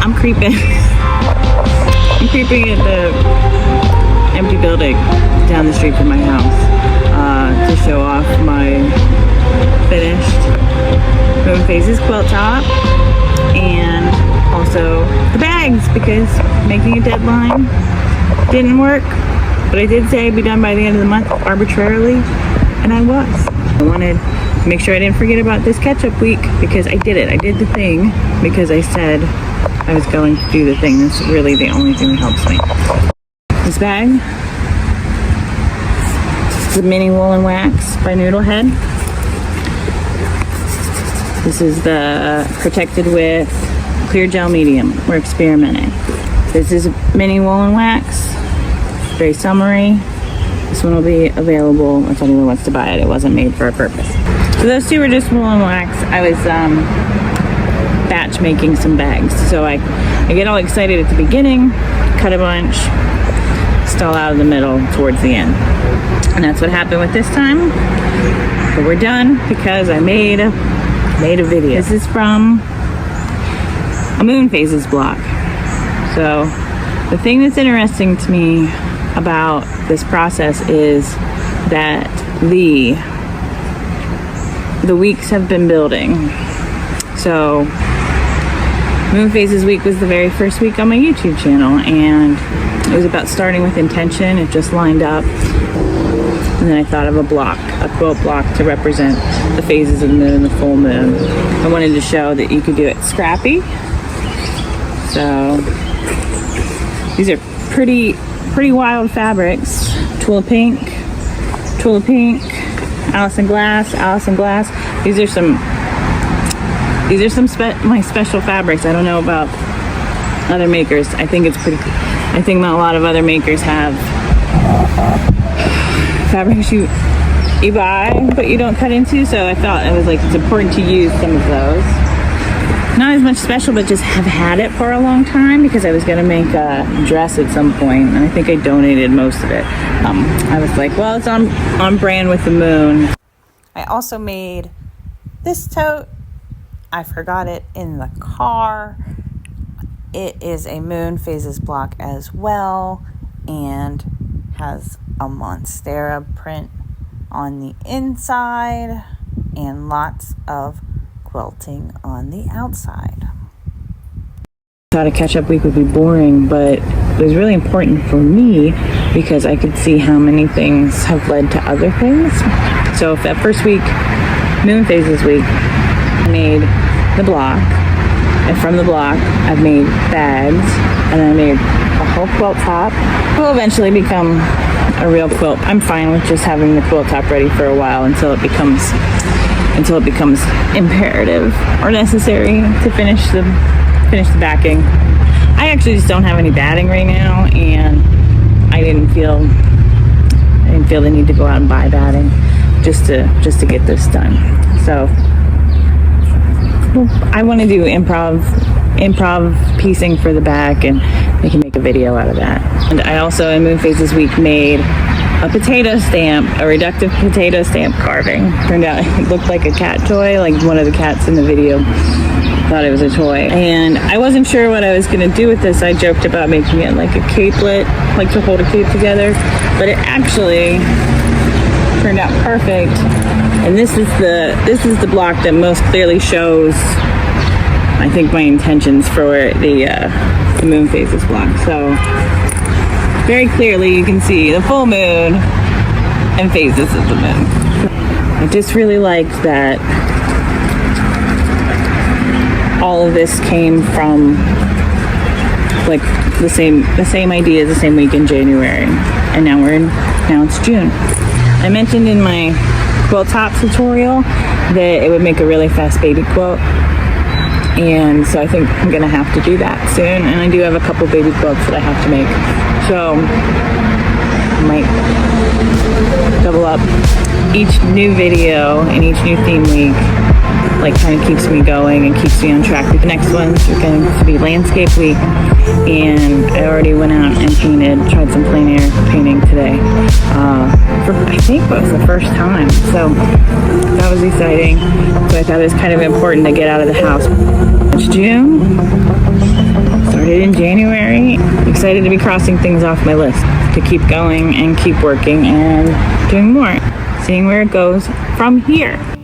I'm creeping. I'm creeping at the empty building down the street from my house to show off my finished Moon Phases quilt top and also the bags, because making a deadline didn't work, but I did say I'd be done by the end of the month arbitrarily, and I was. I wanted to make sure I didn't forget about this catch-up week, because I did it. I did the thing because I said I was going to do the thing. That's really the only thing that helps me. This bag is the mini woolen wax by Noodlehead. This is the protected with clear gel medium. We're experimenting. This is mini woolen wax, very summery. This one will be available if anyone wants to buy it. It wasn't made for a purpose. So those two were just woolen wax. I was batch making some bags. So I get all excited at the beginning, cut a bunch, stall out in the middle towards the end. And that's what happened with this time. But we're done because I made a video. This is from a Moon Phases block. So the thing that's interesting to me about this process is that the weeks have been building. So Moon Phases week was the very first week on my YouTube channel, and it was about starting with intention. It just lined up. And then I thought of a quilt block to represent the phases of the moon, the full moon. I wanted to show that you could do it scrappy. So these are pretty wild fabrics. Tulip pink, Allison Glass. These are some my special fabrics. I don't know about other makers. I think that a lot of other makers have fabrics you buy but you don't cut into, so I thought it's important to use some of those. Not as much special, but just have had it for a long time, because I was going to make a dress at some point, and I think I donated most of it. I was like, well, it's on brand with the moon. I also made this tote. I forgot it in the car. It is a Moon Phases block as well, and has a Monstera print on the inside and lots of quilting on the outside. I thought a catch-up week would be boring, but it was really important for me because I could see how many things have led to other things. So if that first week, Moon Phases week, I made the block, and from the block I've made bags, and then I made a whole quilt top. It will eventually become a real quilt. I'm fine with just having the quilt top ready for a while until it becomes imperative or necessary to finish the backing. I actually just don't have any batting right now, and I didn't feel the need to go out and buy batting just to get this done. So I want to do improv piecing for the back, and I can make a video out of that. And I also in Moon Phases week made a potato stamp, a reductive potato stamp carving. Turned out it looked like a cat toy, like one of the cats in the video thought it was a toy. And I wasn't sure what I was going to do with this. I joked about making it like a capelet, like to hold a cape together, but it actually turned out perfect. And this is the block that most clearly shows, I think, my intentions for the Moon Phases block. So very clearly you can see the full moon and phases of the moon. I just really liked that all of this came from like the same ideas, the same week in January, and now it's June. I mentioned in my quilt top tutorial that it would make a really fast baby quilt, and so I think I'm gonna have to do that soon. And I do have a couple baby quilts that I have to make, so I might double up each new video and each new theme week. Like kind of keeps me going and keeps me on track. The next one's going to be landscape week, and I already went out and tried some plein air painting today. For I think it was the first time, so that was exciting. So I thought it was kind of important to get out of the house. It's June, excited to be crossing things off my list, to keep going and keep working and doing more, seeing where it goes from here.